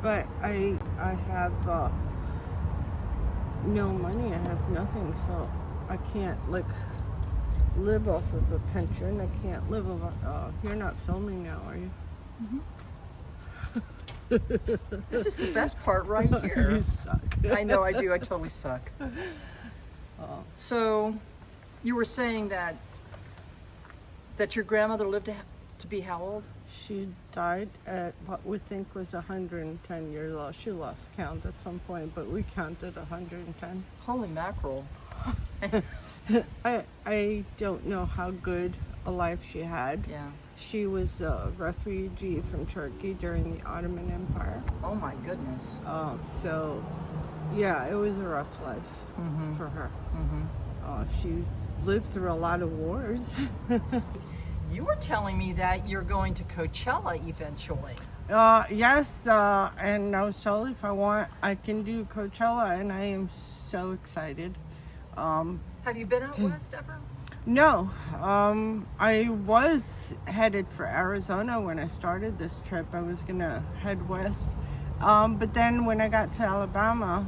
but I have no money. I have nothing, so I can't like live off of a pension. I can't live off. You're not filming now, are you? This is the best part right You here. suck. I know I do. I totally suck. So, you were saying that your grandmother lived to be how old? She died at what we think was 110 years old. She lost count at some point, but we counted 110. Holy mackerel. I don't know how good a life she had. Yeah. She was a refugee from Turkey during the Ottoman Empire. Oh my goodness. So, yeah, it was a rough life for her. She lived through a lot of wars. You were telling me that you're going to Coachella eventually. Yes, and I was told if I want, I can do Coachella, and I am so excited. Have you been out west ever? No, I was headed for Arizona when I started this trip. I was gonna head west, but then when I got to Alabama,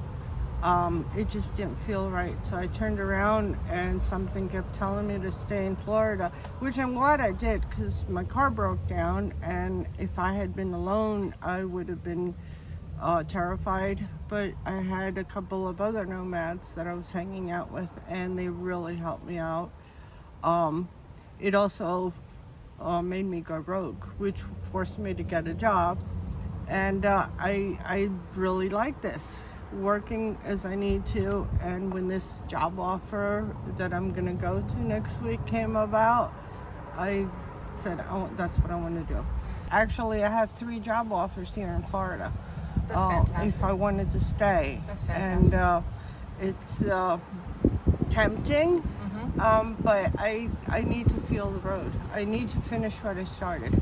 it just didn't feel right. So I turned around and something kept telling me to stay in Florida, which I'm glad I did because my car broke down, and if I had been alone, I would have been terrified. But I had a couple of other nomads that I was hanging out with, and they really helped me out. It also made me go rogue, which forced me to get a job, and I really like this, working as I need to. And when this job offer that I'm gonna go to next week came about, I said, oh, that's what I want to do. Actually, I have 3 job offers here in Florida. That's fantastic. If I wanted to stay. That's fantastic. And it's tempting, but I need to feel the road. I need to finish what I started.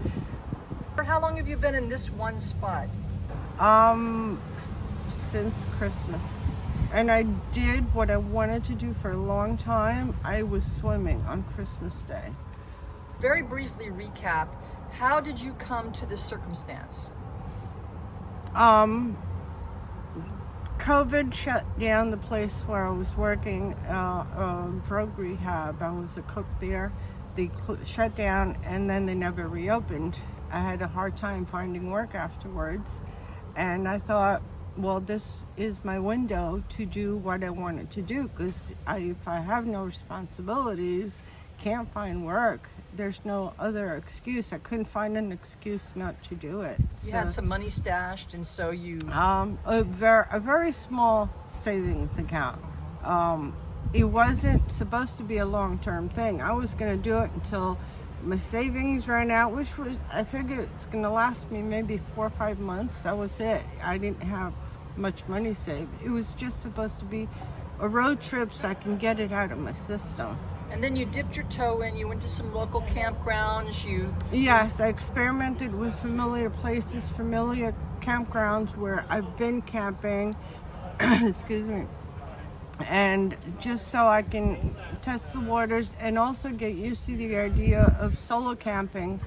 For how long have you been in this one spot? Since Christmas. And I did what I wanted to do for a long time. I was swimming on Christmas Day. Very briefly recap, how did you come to this circumstance? COVID shut down the place where I was working, drug rehab. I was a cook there. They shut down, and then they never reopened. I had a hard time finding work afterwards, and I thought, well, this is my window to do what I wanted to do, because if I have no responsibilities, can't find work, there's no other excuse. I couldn't find an excuse not to do it. You had some money stashed, and so you... A very small savings account. It wasn't supposed to be a long-term thing. I was going to do it until my savings ran out, which was, I figured it's going to last me maybe 4 or 5 months. That was it. I didn't have much money saved. It was just supposed to be a road trip so I can get it out of my system. And then you dipped your toe in, you went to some local campgrounds, Yes, I experimented with familiar places, familiar campgrounds where I've been camping, excuse me, and just so I can test the waters and also get used to the idea of solo camping,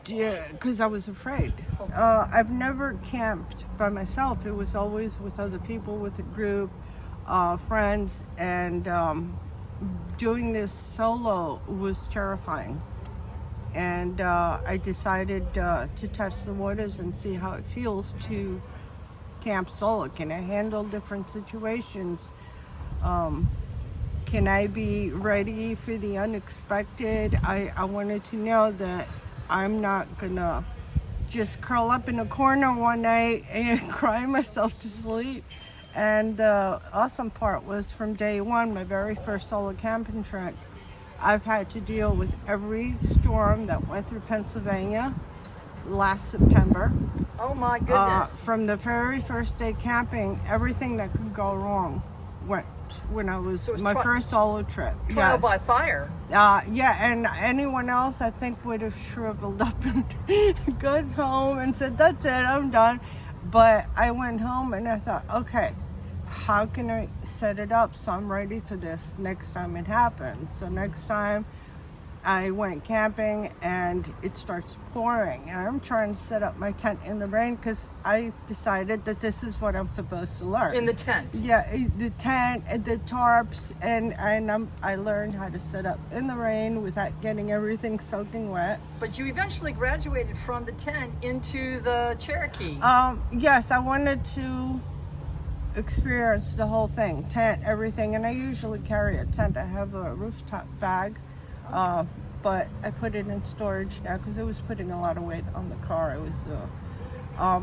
because I was afraid. I've never camped by myself. It was always with other people, with a group. Friends, and doing this solo was terrifying, and I decided to test the waters and see how it feels to camp solo. Can I handle different situations? Can I be ready for the unexpected? I wanted to know that I'm not gonna just curl up in a corner one night and cry myself to sleep. And the awesome part was, from day one, my very first solo camping trip, I've had to deal with every storm that went through Pennsylvania last September. Oh my goodness. From the very first day camping, everything that could go wrong went when I was, my first solo trip. Trial by fire. Yeah, and anyone else I think would have shriveled up and gone home and said, that's it, I'm done. But I went home and I thought, okay, how can I set it up so I'm ready for this next time it happens? So next time, I went camping and it starts pouring, and I'm trying to set up my tent in the rain because I decided that this is what I'm supposed to learn. In the tent? Yeah, the tent, the tarps, and I learned how to set up in the rain without getting everything soaking wet. But you eventually graduated from the tent into the Cherokee. Yes, I wanted to experience the whole thing, tent, everything, and I usually carry a tent. I have a rooftop bag, but I put it in storage now because it was putting a lot of weight on the car. It was,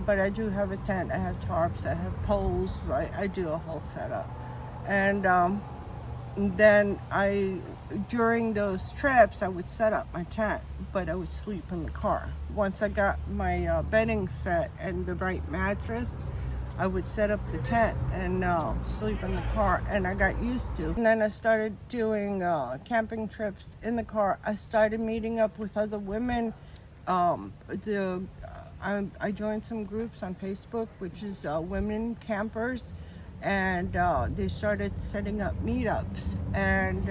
but I do have a tent. I have tarps. I have poles. I do a whole setup, and then during those trips, I would set up my tent, but I would sleep in the car. Once I got my bedding set and the right mattress, I would set up the tent and sleep in the car, and I got used to. And then I started doing camping trips in the car. I started meeting up with other women. I joined some groups on Facebook, which is women campers, and they started setting up meetups. And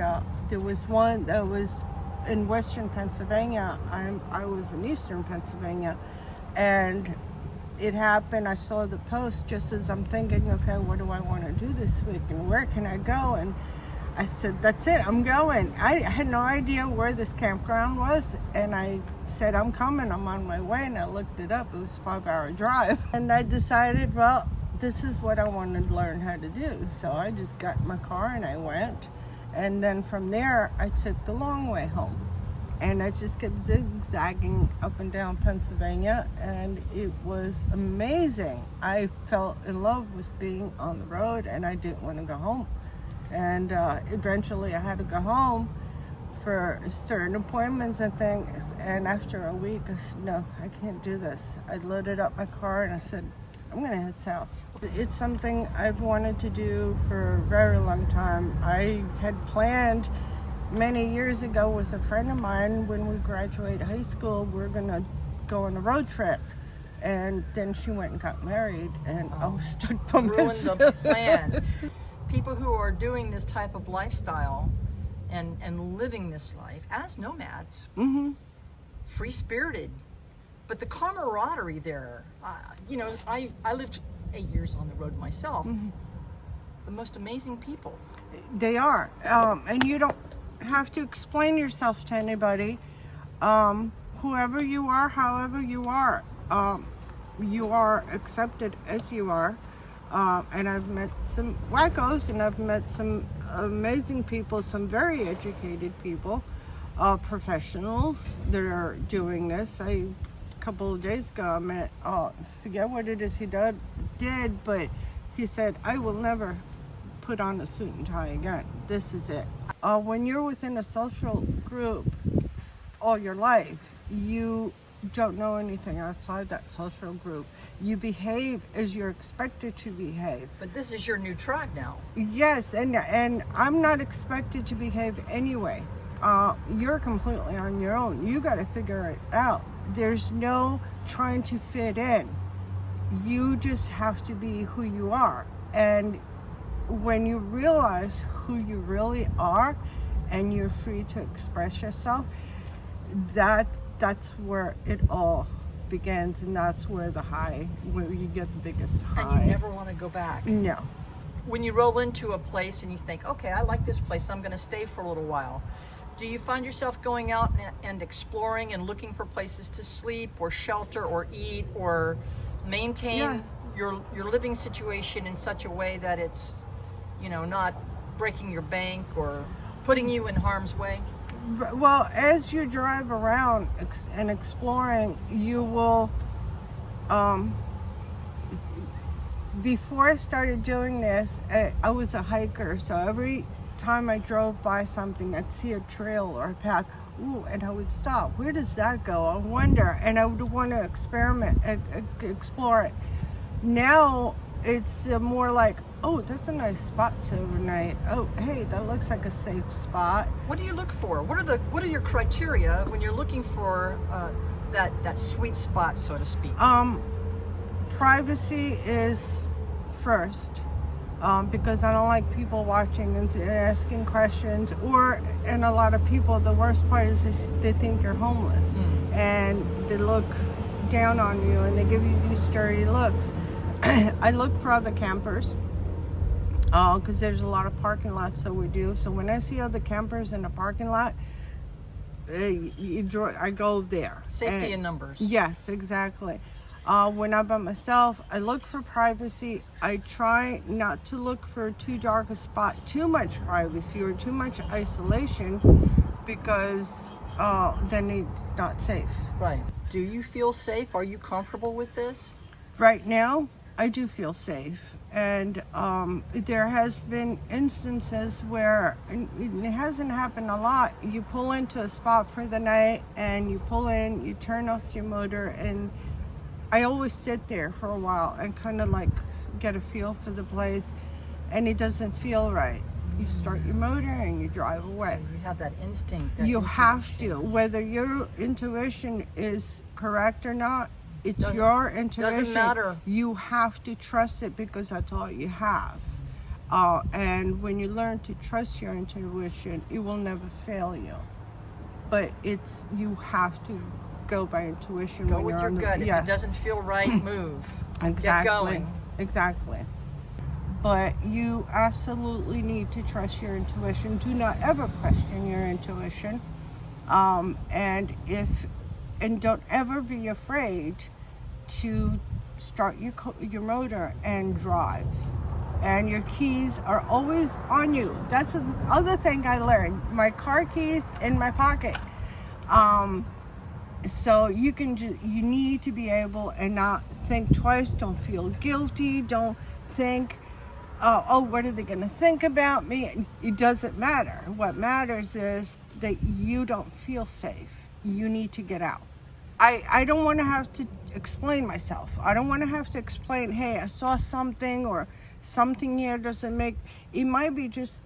there was one that was in Western Pennsylvania. I was in Eastern Pennsylvania, and it happened. I saw the post just as I'm thinking, okay, what do I want to do this week and where can I go? And I said, that's it, I'm going. I had no idea where this campground was, and I said, I'm coming, I'm on my way. And I looked it up. It was a 5-hour drive, and I decided, well, this is what I wanted to learn how to do. So I just got in my car and I went, and then from there I took the long way home. And I just kept zigzagging up and down Pennsylvania, and it was amazing. I fell in love with being on the road, and I didn't want to go home. And eventually I had to go home for certain appointments and things. And after a week, I said, no, I can't do this. I loaded up my car and I said, I'm going to head south. It's something I've wanted to do for a very long time. I had planned many years ago with a friend of mine, when we graduated high school, we're gonna go on a road trip, and then she went and got married, and I was stuck by myself. Ruined the plan. People who are doing this type of lifestyle and living this life as nomads, free-spirited, but the camaraderie there, I lived 8 years on the road myself. The most amazing people. They are, and you don't have to explain yourself to anybody. Whoever you are, however you are accepted as you are. And I've met some wackos, and I've met some amazing people, some very educated people, professionals that are doing this. A couple of days ago I met, forget what it is he did, but he said, I will never put on a suit and tie again. This is it. When you're within a social group all your life, you don't know anything outside that social group. You behave as you're expected to behave. But this is your new tribe now. Yes, and I'm not expected to behave anyway. You're completely on your own. You got to figure it out. There's no trying to fit in. You just have to be who you are. And when you realize who you really are and you're free to express yourself, that's where it all begins, and that's where where you get the biggest high. And you never want to go back. No. When you roll into a place and you think, okay, I like this place, I'm going to stay for a little while, do you find yourself going out and exploring and looking for places to sleep or shelter or eat or maintain your living situation in such a way that it's, not breaking your bank or putting you in harm's way? Well, as you drive around and exploring, you will, before I started doing this, I was a hiker, so every time I drove by something, I'd see a trail or a path, and I would stop. Where does that go? I wonder, and I would want to experiment, explore it. Now, it's more like, oh, that's a nice spot to overnight. Oh, hey, that looks like a safe spot. What do you look for? What are your criteria when you're looking for that sweet spot, so to speak? Privacy is first. because I don't like people watching and asking questions. And a lot of people, the worst part is they think you're homeless and they look down on you and they give you these scary looks. I look for other campers because there's a lot of parking lots that we do. So when I see other campers in the parking lot, I go there. Safety in numbers. Yes, exactly. When I'm by myself, I look for privacy. I try not to look for too dark a spot, too much privacy or too much isolation, because then it's not safe. Right. Do you feel safe? Are you comfortable with this? Right now, I do feel safe. And there has been instances where, and it hasn't happened a lot, you pull into a spot for the night and you pull in, you turn off your motor, and I always sit there for a while and kind of like get a feel for the place, and it doesn't feel right. You start your motor and you drive away. So you have that instinct. You have to, whether your intuition is correct or not, it's your intuition. Doesn't matter. You have to trust it because that's all you have. And when you learn to trust your intuition, it will never fail you. But you have to go by intuition. Go when with you're your on the, gut. yes. If it doesn't feel right, move. Exactly. Get going. Exactly. But you absolutely need to trust your intuition. Do not ever question your intuition. And don't ever be afraid to start your motor and drive. And your keys are always on you. That's the other thing I learned. My car keys in my pocket. So you need to be able and not think twice. Don't feel guilty. Don't think, oh, what are they going to think about me? It doesn't matter. What matters is that you don't feel safe. You need to get out. I don't want to have to explain myself. I don't want to have to explain, hey, I saw something, or something here doesn't make, it might be just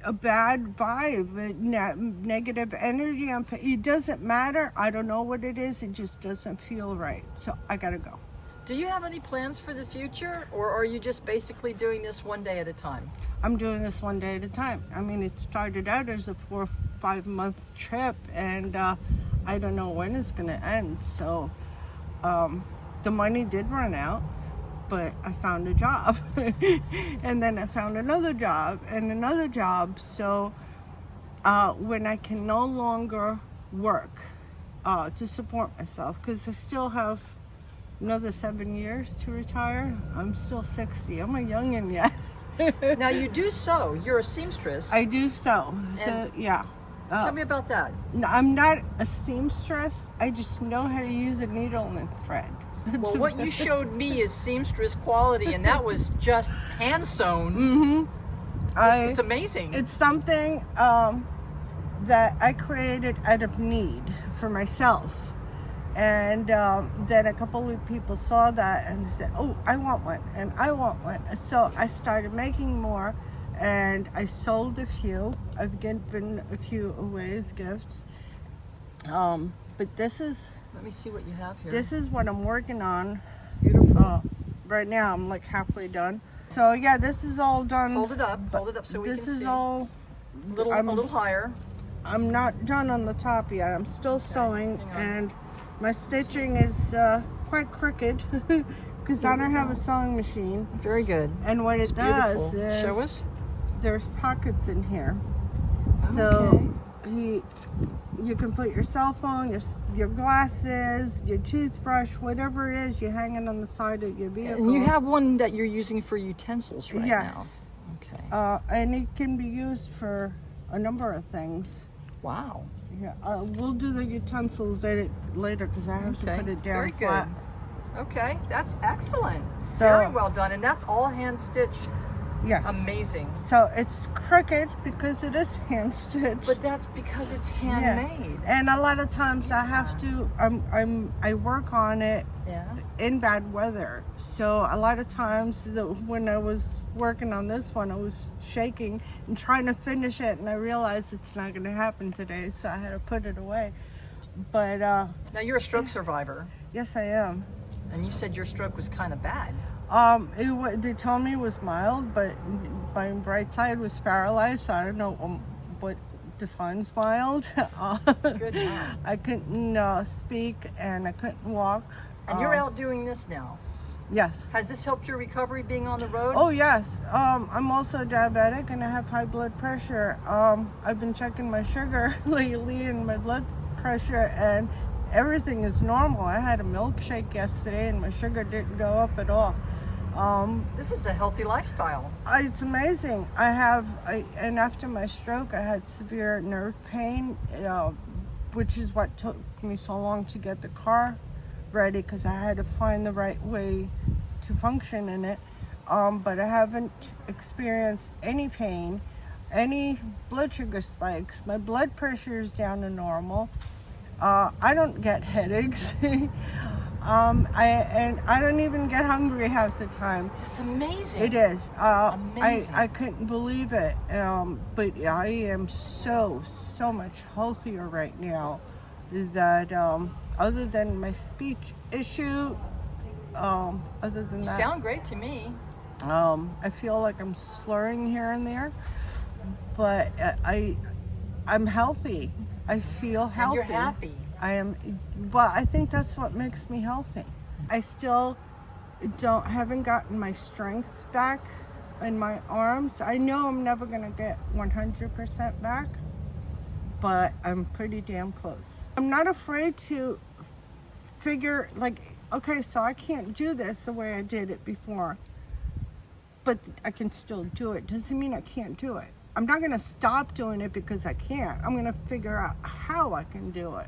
a bad vibe, negative energy. It doesn't matter. I don't know what it is. It just doesn't feel right. So I gotta go. Do you have any plans for the future, or are you just basically doing this one day at a time? I'm doing this one day at a time. I mean, it started out as a 4 or 5 month trip, and I don't know when it's gonna end. So the money did run out, but I found a job. And then I found another job and another job. So when I can no longer work to support myself, because I still have another 7 years to retire. I'm still 60. I'm a youngin' yet. Now you do sew. You're a seamstress. I do sew. So yeah. Tell me about that. No, I'm not a seamstress. I just know how to use a needle and thread. Well, what you showed me is seamstress quality, and that was just hand sewn. Mm-hmm. It's amazing. It's something that I created out of need for myself. And then a couple of people saw that and they said, oh, I want one, and I want one. So I started making more, and I sold a few. I've given a few away as gifts. But this is... Let me see what you have here. This is what I'm working on. It's beautiful. Right now I'm like halfway done. So yeah, this is all done. Hold it up so we can see. This is all... a little higher. I'm not done on the top yet. I'm still sewing, and my stitching is quite crooked because I don't have a sewing machine. Very good. And what it does is... Show us. There's pockets in here. Okay. So you can put your cell phone, your glasses, your toothbrush, whatever it is, you hang it on the side of your vehicle. And you have one that you're using for utensils right now. Yes. Okay. And it can be used for a number of things. Wow. Yeah, we'll do the utensils later because I have to put it down Very flat. good. Okay, that's excellent. So, very well done, and that's all hand stitched. Yes. Amazing. So it's crooked because it is hand stitched. But that's because it's handmade. Yeah. And a lot of times I have to. I work on it in bad weather. So a lot of times when I was working on this one, I was shaking and trying to finish it, and I realized it's not going to happen today, so I had to put it away. But now you're a stroke survivor. Yes, I am. And you said your stroke was kind of bad. They told me it was mild, but my right side was paralyzed, so I don't know what defines mild. Good now. I couldn't speak and I couldn't walk. And you're out doing this now. Yes. Has this helped your recovery being on the road? Oh yes. I'm also diabetic and I have high blood pressure. I've been checking my sugar lately and my blood pressure, and everything is normal. I had a milkshake yesterday and my sugar didn't go up at all. This is a healthy lifestyle. It's amazing. And after my stroke, I had severe nerve pain, which is what took me so long to get the car ready, because I had to find the right way to function in it. But I haven't experienced any pain, any blood sugar spikes. My blood pressure is down to normal. I don't get headaches. I don't even get hungry half the time. It's amazing. It is. Amazing. I couldn't believe it. But I am so much healthier right now. That other than my speech issue, other than that, Sound great to me. I feel like I'm slurring here and there. But I'm healthy. I feel healthy. And you're happy. I am. Well, I think that's what makes me healthy. I still haven't gotten my strength back in my arms. I know I'm never gonna get 100% back, but I'm pretty damn close. I'm not afraid to figure, like, okay, so I can't do this the way I did it before, but I can still do it. Doesn't mean I can't do it. I'm not gonna stop doing it because I can't. I'm gonna figure out how I can do it.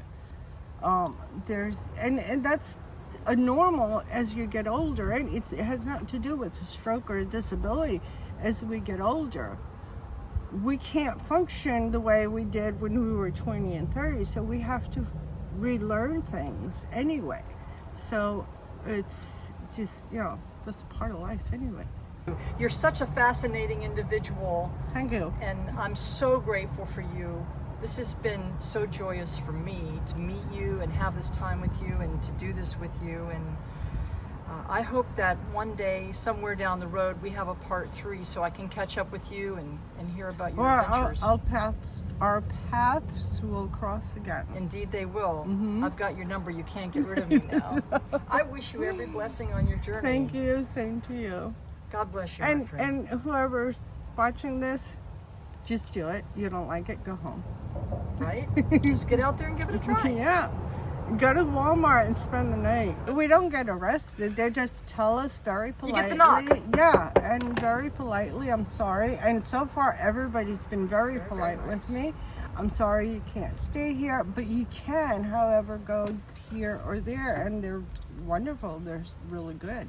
And that's a normal as you get older, right? It has nothing to do with a stroke or a disability. As we get older, we can't function the way we did when we were 20 and 30, so we have to relearn things anyway. So it's just, that's part of life anyway. You're such a fascinating individual. Thank you. And I'm so grateful for you. This has been so joyous for me to meet you and have this time with you and to do this with you. And I hope that one day, somewhere down the road, we have a part 3 so I can catch up with you and hear about your adventures. Our paths will cross again. Indeed they will. Mm-hmm. I've got your number. You can't get rid of me now. I wish you every blessing on your journey. Thank you. Same to you. God bless you, my friend. And whoever's watching this, just do it. You don't like it, go home. Right? Just get out there and give it a try. Yeah. Go to Walmart and spend the night. We don't get arrested. They just tell us very politely. You get the knock. Yeah, and very politely, I'm sorry. And so far, everybody's been very polite with me. I'm sorry you can't stay here, but you can, however, go here or there. And they're wonderful. They're really good.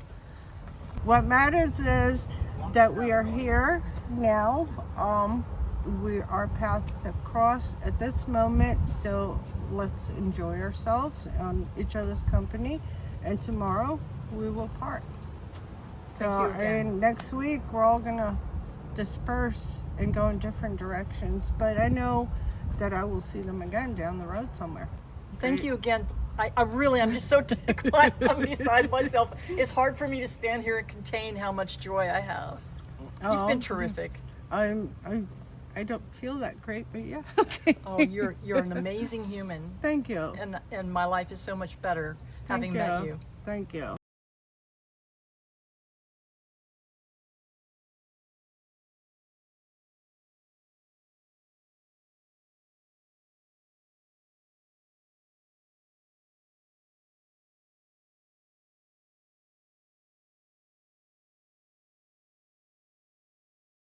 What matters is that we are here now. Our paths have crossed at this moment, so let's enjoy ourselves and each other's company, and tomorrow we will part. So, and next week we're all gonna disperse and go in different directions, but I know that I will see them again down the road somewhere. Thank you again. I'm just so tickled. I'm beside myself. It's hard for me to stand here and contain how much joy I have. You've been terrific. I don't feel that great, but yeah. Okay. Oh, you're an amazing human. Thank you. And my life is so much better having met you. Thank you.